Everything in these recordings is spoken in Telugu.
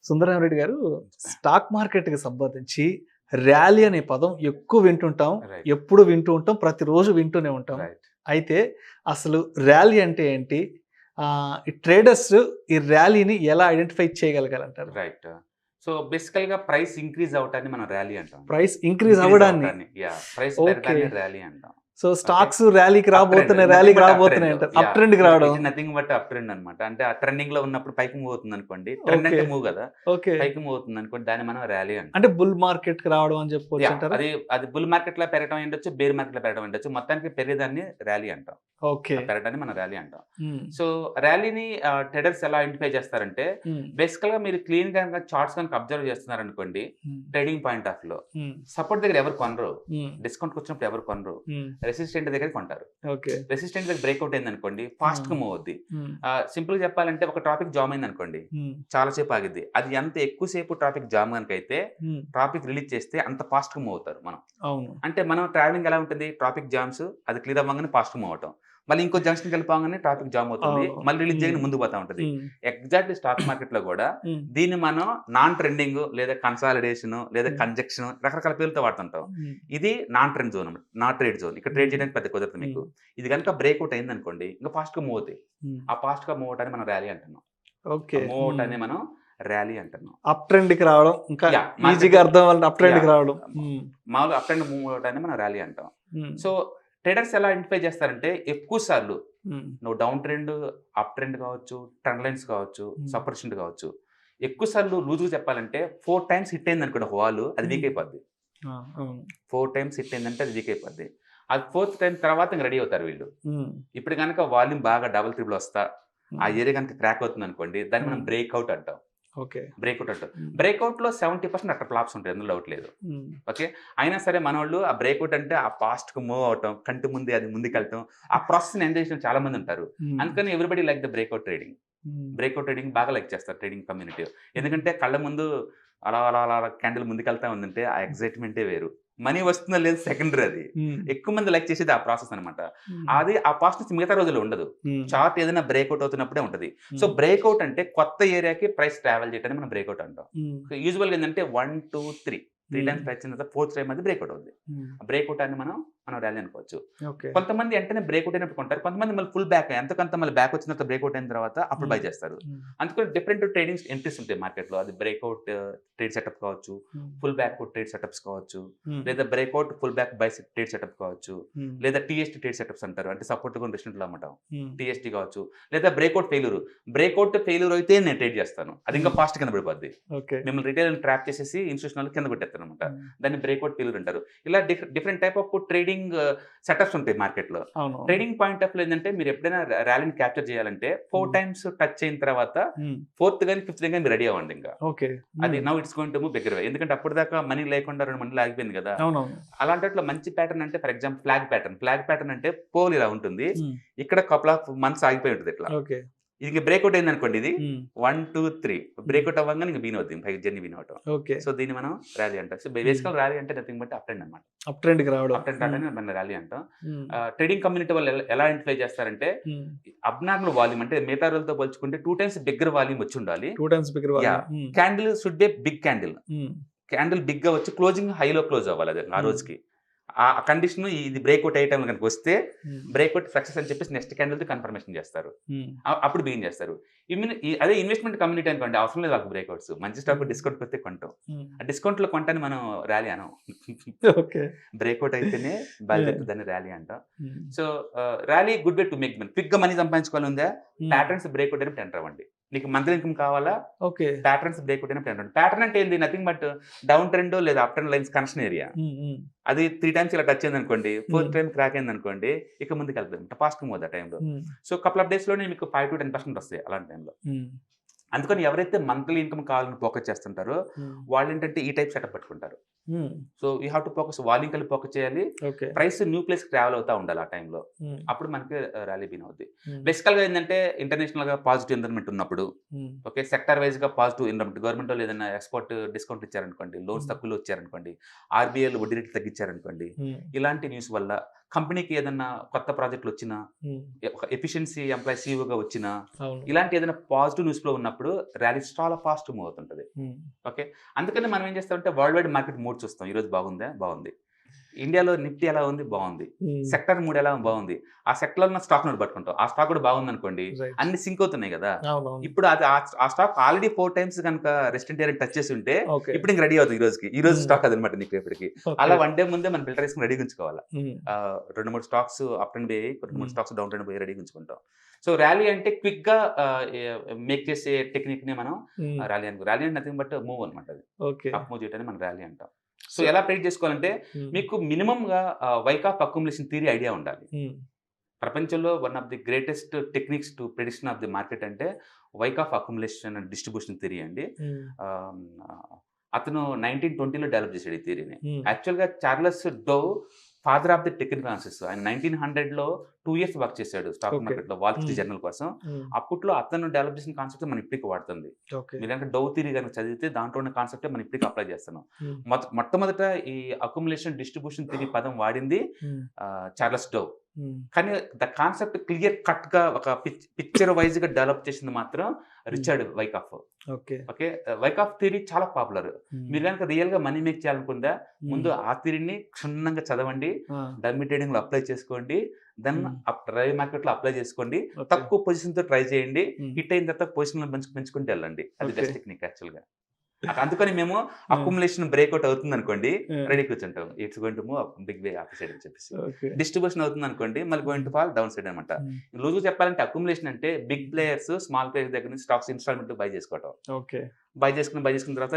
సుందరరామరెడ్డి గారు, స్టాక్ మార్కెట్‌కి సంబంధించి ర్యాలీ అనే పదం ఎక్కువ వింటుంటాం. రైట్. ఎప్పుడు వింటూ ఉంటాం. ప్రతిరోజు వింటూనే ఉంటాం. రైట్. అయితే అసలు ర్యాలీ అంటే ఏంటి? ఈ ట్రేడర్స్ ఈ ర్యాలీని ఎలా ఐడెంటిఫై చేయగలగాలంటారు? రైట్. సో బేసికల్‌గా ప్రైస్ ఇంక్రీజ్ అవ్వటాన్ని మనం ర్యాలీ అంటాం. ప్రైస్ ఇంక్రీజ్ అవ్వడాన్ని. Price okay. పెరగడాన్ని ర్యాలీ అంటాం. So okay. స్టాక్స్ ర్యాలీకి అప్ ట్రెండ్. రాబోతున్నాయి, నథింగ్ ర్యాలీకి బట్ అప్ రాబోతున్నాయి ట్రెండ్. అంటారు. అప్ ట్రెండ్‌కి రావడం. It nothing but up trend అన్నమాట. అంటే ఆ ట్రెండింగ్‌లో ఉన్నప్పుడు పైకి మూవ్ అవుతుంది అనుకోండి. Trend okay. అంటే మూవ్ కదా! ఓకే. పైకి మూవ్ అవుతుంది అనుకోండి. దాన్ని మనం ర్యాలీ అంటాం. అంటే బుల్ మార్కెట్‌కి రావడం అని చెప్పుకోవచ్చు అంటారా? అది బుల్ మార్కెట్‌లో పెరగడం అయ్యుండొచ్చు, బేర్ మార్కెట్‌లో పెరగడం అయ్యుండొచ్చు. మొత్తానికి పెరిగేదాన్ని ర్యాలీ అంటాం. ఓకే. ఆ పెరగడాన్ని మనం ర్యాలీ అంటాం. హ్మ్. సో ర్యాలీని ట్రేడర్స్ ఎలా ఐడెంటిఫై చేస్తారంటే హ్మ్. బేసికల్‌గా మీరు క్లీన్‌గా గనక చార్ట్స్ గనక అబ్జర్వ్ చేస్తున్నారనుకోండి, హ్మ్. ట్రేడింగ్ పాయింట్ ఆఫ్ వ్యూలో హ్మ్. సపోర్ట్ దగ్గర ఎవరు కొనరు. హ్మ్. డిస్కౌంట్‌కి వచ్చినప్పుడు ఎవరు కొనరు. హ్మ్. రెసిస్టెంట్ దగ్గర కొంటారు. ఓకే. రెసిస్టెంట్ దగ్గర బ్రేక్‌ఔట్ అయిందనుకోండి, ఫాస్ట్‌గా మూవ్ అవుద్ది. హ్మ్. సింపుల్‌గా చెప్పాలంటే ఒక ట్రాఫిక్ జామ్ అయిందనుకోండి, హ్మ్. చాలా సేపు ఆగిద్ది. అది ఎంత ఎక్కువ సేపు ట్రాఫిక్ జామ్ గనకైతే హ్మ్. ట్రాఫిక్ రిలీజ్ చేస్తే అంత ఫాస్ట్‌గా మూవ్ అవుతారు మనం. అవును. అంటే మనం ట్రావెలింగ్ ఎలా ఉంటుంది? ట్రాఫిక్ జామ్స్ అది క్లియర్ అవ్వంగానే ఫాస్ట్‌గా మూవ్ అవ్వటం. మళ్ళీ ఇంకో జంక్షన్‌కి వెళ్ళిపోగానే ట్రాఫిక్ జామ్ అవుతుంది. అవును. మళ్ళీ రిలీజ్ హ్మ్. చేయగానే ముందుకు పోతా ఉంటది. హ్మ్. ఎగ్జాక్ట్‌లీ స్టాక్ మార్కెట్‌లో గూడా హ్మ్. దీన్ని మనం నాన్ ట్రెండింగ్ లేదా కన్సాలిడేషన్ లేదా హ్మ్. కంజక్షన్ రకరకాల పేర్లతో వాడుతుంటాం. హ్మ్. ఇది నాన్ ట్రెండ్ జోన్ అన్నమాట. Not trade zone. ఇక్కడ ట్రేడ్ హ్మ్. చేయడానికి పెద్ద కుదరదు మీకు. హ్మ్. ఇది గనుక బ్రేక్‌ఔట్ అయిందనుకోండి, ఇంకా ఫాస్ట్‌గా మూవ్ అవుతాయి. హ్మ్. ఆ ఫాస్ట్‌గా మూవ్ అవ్వటాన్ని మనం ర్యాలీ అంటున్నాం. ఓకే. ఆ మూవ్ అవ్వటాన్ని మనం ర్యాలీ అంటున్నాం. అప్ ట్రెండ్‌కి రావడం. ఇంకా మార్కెట్ ఈజీగా అర్థం అవ్వాలంటే అప్ ట్రెండ్‌కి యాహ్! రావడం. హ్మ్. మామూలుగా అప్ అండ్ మూవ్ అవ్వటాన్ని మనం ర్యాలీ అంటాం. హ్మ్. సో ట్రేడర్స్ ఎలా ఐడెంటిఫై చేస్తారంటే ఎక్కువ సార్లు హ్మ్. నువ్వు డౌన్ ట్రెండ్, అప్ ట్రెండ్ కావచ్చు, ట్రెండ్ లైన్స్ కావచ్చు, హ్మ్. సపరేషన్ కావచ్చు. ఎక్కువ సార్లు లూజ్‌గా చెప్పాలంటే 4 టైమ్స్ హిట్ అయిందనుకోండి ఒక వాల్ అది వీక్ హ్మ్. అయిపోద్ది. ఆ! అవును. 4 టైమ్స్ హిట్ అయిందంటే అది వీక్ అయిపోద్ది. అది ఫోర్త్ టైమ్ తర్వాత ఇంక రెడీ అవుతారు వీళ్ళు. హ్మ్. ఇప్పుడు గనక వాల్యూమ్ బాగా డబుల్, ట్రిపుల్ వస్తా ఆ హ్మ్. ఏరియా గనక క్రాక్ అవుతుందనుకోండి దాన్ని మనం హ్మ్. బ్రేక్‌ఔట్ అంటాం. ఓకే. బ్రేక్‌ఔట్ అంటాం. హ్మ్. బ్రేక్‌ఔట్‌లో 70% అట్టర్ ఫ్లాప్స్ ఉంటాయి. అందులో డౌట్ లేదు. హ్మ్. ఓకే. అయినా సరే మనోళ్ళు ఆ బ్రేక్‌ఔట్ అంటే ఆ ఫాస్ట్‌గా మూవ్ అవ్వటం, కంటి ముందే అది ముందుకెళ్ళటం, ఆ ప్రాసెస్‌ని ఎంజాయ్ చేసిన చాలా మంది ఉంటారు. హ్మ్. అందుకని everybody like the breakout trading. హ్మ్. బ్రేక్‌ఔట్ ట్రేడింగ్ బాగా లైక్ చేస్తారు ట్రేడింగ్ కమ్యూనిటీ. ఎందుకంటే కళ్ళ ముందు అలా క్యాండిల్ ముందుకెళ్తా ఉందంటే ఆ ఎక్సైట్‌మెంటే వేరు. మనీ వస్తుందో లేదో సెకండరీ అది. హ్మ్. ఎక్కువ మంది లైక్ చేసేది ఆ ప్రాసెస్ అనమాట. హ్మ్. అది ఆ ఫాస్ట్‌నెస్ మిగతా రోజుల్లో ఉండదు. హ్మ్. చార్ట్ ఏదైనా బ్రేక్‌ఔట్ అవుతున్నప్పుడే ఉంటది. సో హ్మ్. బ్రేక్‌ఔట్ అంటే కొత్త ఏరియాకి ప్రైస్ ట్రావెల్ చేయడాన్ని మనం బ్రేక్‌ఔట్ అంటాం. హ్మ్. సో యూజువల్‌గా ఏందంటే 1, 2, 3 హ్మ్. టైమ్స్ ప్రైస్ వచ్చిన తర్వాత ఫోర్త్ టైమ్ అది బ్రేక్‌ఔట్ అవుద్ది. హ్మ్. ఆ బ్రేక్‌ఔట్ అని మనం ర్యాలీ అనుకోవచ్చు. ఓకే. కొంతమంది వెంటనే బ్రేక్‌ఔట్ అయినప్పుడు కొంటారు. కొంతమంది మళ్ళీ ఫుల్ బ్యాక్ ఎంతకంత మళ్ళీ బ్యాక్ వచ్చిన తర్వాత బ్రేక్‌ఔట్ అయిన తర్వాత అప్పుడు బై హ్మ్. చేస్తారు. హ్మ్. అందుకని డిఫరెంట్ ట్రేడింగ్ ఎంట్రీస్ ఉంటాయి మార్కెట్‌లో. అది బ్రేక్‌ఔట్ ట్రేడ్ సెటప్ కావచ్చు, హ్మ్. ఫుల్ బ్యాక్ ట్రేడ్ సెటప్స్ కావచ్చు, హ్మ్. లేదా breakout pullback buy trade setup కావచ్చు, హ్మ్. లేదా టీఎస్టీ ట్రేడ్ సెటప్స్ అంటారు. అంటే సపోర్ట్ కొని రెసిస్టెంట్‌లో అమ్మటం. హ్మ్. టీఎస్టీ కావచ్చు, లేదా బ్రేక్‌ఔట్ ఫెయిల్యూర్. బ్రేక్‌ఔట్ ఫెయిల్యూర్ అయితే నేను ట్రేడ్ చేస్తాను. అది ఇంకా హ్మ్. ఫాస్ట్ కింద పడిపోద్ది. ఓకే. మిమ్మల్ని రిటైల్ ట్రాప్ చేసేసి ఇన్స్టిట్యూషనల్ కింద కొట్టేస్తారనమాట. హ్మ్. దాన్ని బ్రేక్‌ఔట్ ఫెయిల్యూర్ అంటారు. ఇలా different type of trading setups ఉంటాయి మార్కెట్‌లో. అవునవును. ట్రేడింగ్ పాయింట్ ఆఫ్ వ్యూ ఏందంటే మీరు ఎప్పుడైనా ర్యాలీని క్యాప్చర్ చేయాలంటే 4 హ్మ్. టైమ్స్ టచ్ అయిన తర్వాత హ్మ్. ఫోర్త్ గాని, ఫిఫ్త్ గాని మీరు రెడీ అవ్వండి ఇంకా. ఓకే. అది హ్మ్. Now it's going to move bigger వే. ఎందుకంటే అప్పటిదాకా మనీ లేకుండా 2 మంత్లు ఆగిపోయింది కదా! అవునవును. అలాంటట్లో మంచి ప్యాటర్న్ అంటే for example flag pattern. Flag pattern అంటే పోల్ ఇలా ఉంటుంది. హ్మ్. ఇక్కడ కపుల్ ఆఫ్ మంత్స్ ఆగిపోయి ఉంటది ఇట్లా. ఓకే. ఇది బ్రేక్‌ఔట్ అయిందనుకోండి ఇది హ్మ్. 1, 2, 3 బ్రేక్‌ఔట్ అవ్వంగానే ఇంక బిగిన్ అవుద్ది. పైకి జర్నీ బిగిన్ అవ్వటం. ఓకే. సో దీన్ని మనం ర్యాలీ అంటాం. సో హ్మ్. బేసికల్ ర్యాలీ అంటే నథింగ్ బట్ అప్ ట్రెండ్ అన్నమాట. అప్ ట్రెండ్‌కి రావడం. అప్ ట్రెండ్ హ్మ్. రావడాన్ని మనం ర్యాలీ అంటాం. హ్మ్. ట్రేడింగ్ కమ్యూనిటీ వాళ్ళు ఎలా ఐడెంటిఫై చేస్తారంటే హ్మ్. అబ్నార్మల్ వాల్యూమ్ అంటే మిగతా రోజులతో పోల్చుకుంటే 2 టైమ్స్ బిగ్గర్ వాల్యూమ్ వచ్చుండాలి. 2 టైమ్స్ బిగ్గర్ యాహ్! వాల్యూమ్. హ్మ్. Candle should be big candle. హ్మ్. క్యాండిల్ బిగ్‌గా వచ్చి క్లోజింగ్ హైలో క్లోజ్ అవ్వాలి అది ఆ హ్మ్. రోజుకి. ఆ కండిషన్ ఇది బ్రేక్‌ఔట్ అయ్యే టైంలో గనుక వస్తే హ్మ్. బ్రేక్‌ఔట్ సక్సెస్ అని చెప్పేసి నెక్స్ట్ క్యాండిల్‌ది కన్ఫర్మేషన్ చేస్తారు. హ్మ్. అప్పుడు బిగిన్ చేస్తారు. అదే ఇన్వెస్ట్‌మెంట్ కమ్యూనిటీ అనుకోండి అవసరం లేదు వాళ్ళకి బ్రేక్‌ఔట్స్. మంచి స్టాక్ హ్మ్. డిస్కౌంట్‌కి వస్తే కొంటాం. హ్మ్. ఆ డిస్కౌంట్‌లో కొంటాన్ని మనం ర్యాలీ అనం. ఓకే. బ్రేక్‌ఔట్ అయితేనే ఆ! బయలుదేరితే దాన్ని ర్యాలీ అంటాం. హ్మ్. So rally good way to make money. క్విక్‌గా మనీ సంపాదించుకోవాలని ఉందా? హ్మ్. ప్యాటర్న్స్ బ్రేక్‌ఔట్ అయినప్పుడు ఎంటర్ అవ్వండి. నీకు మంత్లీ ఇన్‌కమ్ కావాలా? ఓకే. ప్యాటర్న్స్ బ్రేక్‌ఔట్ అయినప్పుడు ఎంటర్ అవ్వండి. ప్యాటర్న్ అంటే ఏంది? నథింగ్ బట్ డౌన్ ట్రెండ్ లేదా up trend lines connection area. హ్మ్. హ్మ్. అది 3 టైమ్స్ ఇలా టచ్ అయిందనుకోండి, హ్మ్. ఫోర్త్ టైమ్ క్రాక్ అయిందనుకోండి, ఇక ముందుకెళ్తదనమాట. ఫాస్ట్‌గా మూవ్ ఆ టైంలో. హ్మ్. సో, కపుల్ ఆఫ్ డేస్‌లోనే మీకు 5-10% వస్తాయి అలాంటి టైంలో. హ్మ్. అందుకని ఎవరైతే మంత్లీ ఇన్‌కమ్ కావాలని ఫోకస్ చేస్తుంటారో, హ్మ్. వాళ్ళేంటంటే ఈ టైప్ సెటప్ పట్టుకుంటారు. హ్మ్. So, you have to focus volume కలిపి ఫోకస్ చేయాలి. ఓకే. ప్రైస్ న్యూ ప్లేస్‌కి ట్రావెల్ అవుతా ఉండాలి ఆ టైంలో. హ్మ్. అప్పుడు మనకి ర్యాలీ బిగిన్ అవుద్ది. హ్మ్. బేసికల్‌గా ఏందంటే ఇంటర్నేషనల్‌గా పాజిటివ్ ఎన్విరాన్మెంట్ ఉన్నప్పుడు, హ్మ్. ఓకే. సెక్టార్ వైస్‌గా పాజిటివ్ ఎన్విరాన్మెంట్ గవర్నమెంటోళ్ళు ఏదైనా ఎక్స్‌పోర్ట్ డిస్కౌంట్ ఇచ్చారనుకోండి, లోన్స్ హ్మ్. తక్కువలో ఇచ్చారనుకోండి, ఆర్‌బీఐలు వడ్డీ రేట్లు తగ్గించారనుకోండి, హ్మ్. ఇలాంటి న్యూస్ వల్ల కంపెనీకి ఏదన్నా కొత్త ప్రాజెక్టులు వచ్చినా, హ్మ్. ఒక ఎఫిషియన్సీ ఎంప్లాయీ సీఈఓగా వచ్చినా, అవును. ఇలాంటి ఏదైనా పాజిటివ్ న్యూస్‌లో ఉన్నప్పుడు ర్యాలీ చాలా ఫాస్ట్ మూవ్ అవుతుంటది. హ్మ్. ఓకే. అందుకని మనం ఏం చేస్తామంటే వరల్డ్ వైడ్ మార్కెట్ మూడ్ చూస్తాం. ఈరోజు బాగుందా? బాగుంది. ఇండియాలో నిఫ్టీ ఎలా ఉంది? బాగుంది. హ్మ్. సెక్టార్ మూడ్ ఎలా బాగుంది. ఆ సెక్టార్‌లో ఉన్న స్టాక్ నోట్ పట్టుకుంటాం. ఆ స్టాక్ కూడా బాగుందనుకోండి, రైట్. అన్ని సింక్ అవుతున్నాయి గదా! అవునవును. ఇప్పుడు అది ఆ స్టాక్ ఆల్రెడీ 4 టైమ్స్ గనుక రెసిస్టెంట్ ఏరియాని టచ్ చేసి ఉంటే, ఓకే. ఇప్పుడు ఇంక రెడీ అవుద్ది ఈ రోజుకి. ఈ రోజు హ్మ్. స్టాక్ అదనమాట నీకు రేపటికి. ఓకే. అలా వన్ డే ముందే మనం ఫిల్టర్ చేసుకొని రెడీగా ఉంచుకోవాలా. హ్మ్. 2, 3 స్టాక్స్ అప్ ట్రెండ్ పోయాయి. 2, 3 హ్మ్. స్టాక్స్ డౌన్ ట్రెండ్ పోయి రెడీగా ఉంచుకుంటాం. సో, ర్యాలీ అంటే క్విక్‌గా మేక్ చేసే టెక్నిక్‌నే మనం హ్మ్. ర్యాలీ అనుకో. ర్యాలీ అంటే నథింగ్ బట్ మూవ్ అనమాట అది. ఓకే. అప్ మూవ్ చేయడాన్ని మనం ర్యాలీ అంటాం. సో, సో ఎలా ప్రెడిక్ట్ చేసుకోవాలంటే హ్మ్. మీకు మినిమమ్‌గా Wyckoff accumulation theory idea ఉండాలి. హ్మ్. ప్రపంచంలో one of the greatest techniques to prediction of the market అంటే Wyckoff accumulation and distribution theory అండి. హ్మ్. ఆహ్, అతను 1920లో డెవలప్ చేసాడు ఈ థియరీని. హ్మ్. యాక్చువల్‌గా Charles Dow father of the technical analysis. ఆయన 1900లో 2 ఇయర్స్ వర్క్ చేశాడు స్టాక్ ఓకే. మార్కెట్‌లో వాల్ స్ట్రీట్ హ్మ్. జర్నల్ కోసం. హ్మ్. అప్పట్లో అతను డెవలప్ చేసిన కాన్సెప్ట్ మనం ఇప్పటికి వాడుతుంది. ఓకే. మీరు గనుక డౌ థియరీ గనుక చదివితే దాంట్లో ఉన్న కాన్సెప్టే మనం ఇప్పటికి అప్లై చేస్తున్నాం. హ్మ్. మొట్టమొదట ఈ అక్యుములేషన్ డిస్ట్రిబ్యూషన్ థియరీ పదం వాడింది హ్మ్. చార్లెస్ డౌ. హ్మ్. కానీ ద కాన్సెప్ట్ క్లియర్ కట్‌గా ఒక పిక్చర్ వైస్‌గా డెవలప్ చేసింది మాత్రం హ్మ్. రిచర్డ్ వైకాఫ్. ఓకే. ఓకే. వైకాఫ్ థియరీ చాలా పాపులర్. హ్మ్. మీరు గనుక రియల్‌గా మనీ మేక్ చేయాలనుకుందా, హ్మ్. ముందు ఆ థియరీని క్షుణ్ణంగా చదవండి. ఆ! డమ్మీ ట్రేడింగ్‌లో అప్లై చేసుకోండి. దెన్ హ్మ్. లైవ్ మార్కెట్‌లో అప్లై చేసుకోండి. ఓకే. తక్కువ పొజిషన్‌తో ట్రై చేయండి. హ్మ్. హిట్ అయిన తర్వాత పొజిషన్‌లో పెంచుకుంటూ వెళ్ళండి. అది ఓకే. బెస్ట్ టెక్నిక్ యాక్చువల్‌గా. అందుకని మేము ఆ! అక్యుములేషన్ బ్రేక్‌ఔట్ అవుతుందనుకోండి, ఆ! రెడీ కూర్చుంటాం. It's going to move up big way upside అని చెప్పేసి. ఓకే. డిస్ట్రిబ్యూషన్ అవుతుందనుకోండి, మళ్ళీ గోయింగ్ హ్మ్. టు ఫాల్ డౌన్ సైడ్ అనమాట. హ్మ్. లూజ్‌గా చెప్పాలంటే అక్యుములేషన్ అంటే బిగ్ ప్లేయర్స్, స్మాల్ ప్లేయర్స్ దగ్గర నుంచి స్టాక్స్ ఇన్‌స్టాల్‌మెంట్‌లో బై చేసుకోవటం. ఓకే. బై చేసుకున్న తర్వాత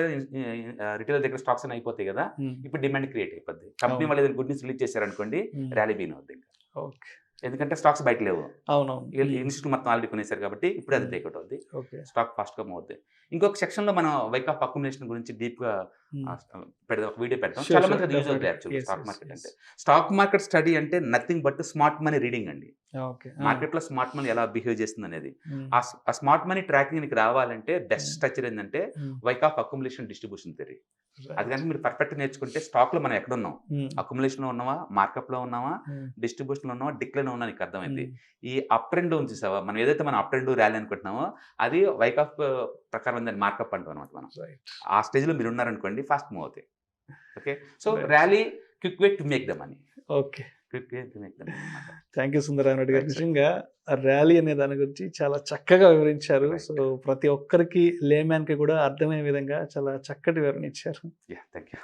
రిటైలర్ దగ్గర స్టాక్స్ అన్ని అయిపోతాయి గదా! హ్మ్. ఇప్పుడు డిమాండ్ క్రియేట్ అయిపోద్ది. కంపెనీ అవును. వాళ్ళు ఏదైనా గుడ్ న్యూస్ రిలీజ్ చేశారనుకోండి, హ్మ్. ర్యాలీ బీన్ అవుద్ది ఇంకా. ఓకే. ఎందుకంటే స్టాక్స్ బయట లేవు. అవునవును. హ్మ్. ఇన్‌స్టిట్యూట్ మొత్తం ఆల్రెడీ కొనేసారు కాబట్టి ఇప్పుడు అది హ్మ్. బ్రేక్‌ఔట్ అవుద్ది. ఓకే. స్టాక్ ఫాస్ట్‌గా మూవ్ అవుద్ది. ఇంకొక సెక్షన్‌లో మనం వైక్ ఆఫ్ అక్యుములేషన్ గురించి డీప్‌గా హ్మ్. ఆహ్, పెడదాం. ఒక వీడియో పెడదాం. ష్యూర్. చాలా ష్యూర్. మందికి అది యూజ్ అవుద్ది డెఫినెట్‌గా. యాక్చువల్‌గా yes. Stock yes. Market yes. అంటే. స్టాక్ మార్కెట్ స్టడీ అంటే nothing but smart money reading అండి. ఓకే. ఆ! మార్కెట్‌లో స్మార్ట్ మనీ ఎలా బిహేవ్ చేస్తుందనేది. హ్మ్. ఆ స్మార్ట్ మనీ ట్రాకింగ్ నీకు రావాలంటే బెస్ట్ హ్మ్. స్ట్రక్చర్ ఏందంటే హ్మ్. వైక్ ఆఫ్ అక్యుములేషన్ డిస్ట్రిబ్యూషన్ థియరీ. అది రైట్. గనుక మీరు పర్ఫెక్ట్‌గా నేర్చుకుంటే స్టాక్‌లో మనం ఎక్కడున్నాం? హ్మ్. అక్యుములేషన్‌లో ఉన్నామా? మార్కప్‌లో ఉన్నామా? హ్మ్. డిస్ట్రిబ్యూషన్‌లో ఉన్నామా? డిక్లైన్‌లో ఉన్నామా నీకు అర్థమైద్ది. హ్మ్. ఈ అప్ అండ్ డౌన్ చూసావా? మనం ఏదైతే మనం అప్ అండ్ ర్యాలీ అనుకుంటున్నామో అది వైక్ ఆఫ్ ప్రకారం దాన్ని మార్కప్ అంటాం అనమాట మనం. రైట్. ఆ స్టేజ్‌లో మీరున్నారనుకోండి ఫాస్ట్ మూవ్ అవుతాయి. Okay. So, right. Rally quick way to make the money. Okay. Quick way to make the money అన్నమాట. థాంక్ యూ సుందరరామరెడ్డి గారు. రైట్. రైట్. నిజంగా ర్యాలీ అనే దాని గురించి చాలా చక్కగా వివరించారు. రైట్. సో, ప్రతి ఒక్కరికి లేమ్యాన్‌కి కూడా అర్థమయ్యే విధంగా చాలా చక్కటి వివరణ ఇచ్చారు. యాహ్! Thank you.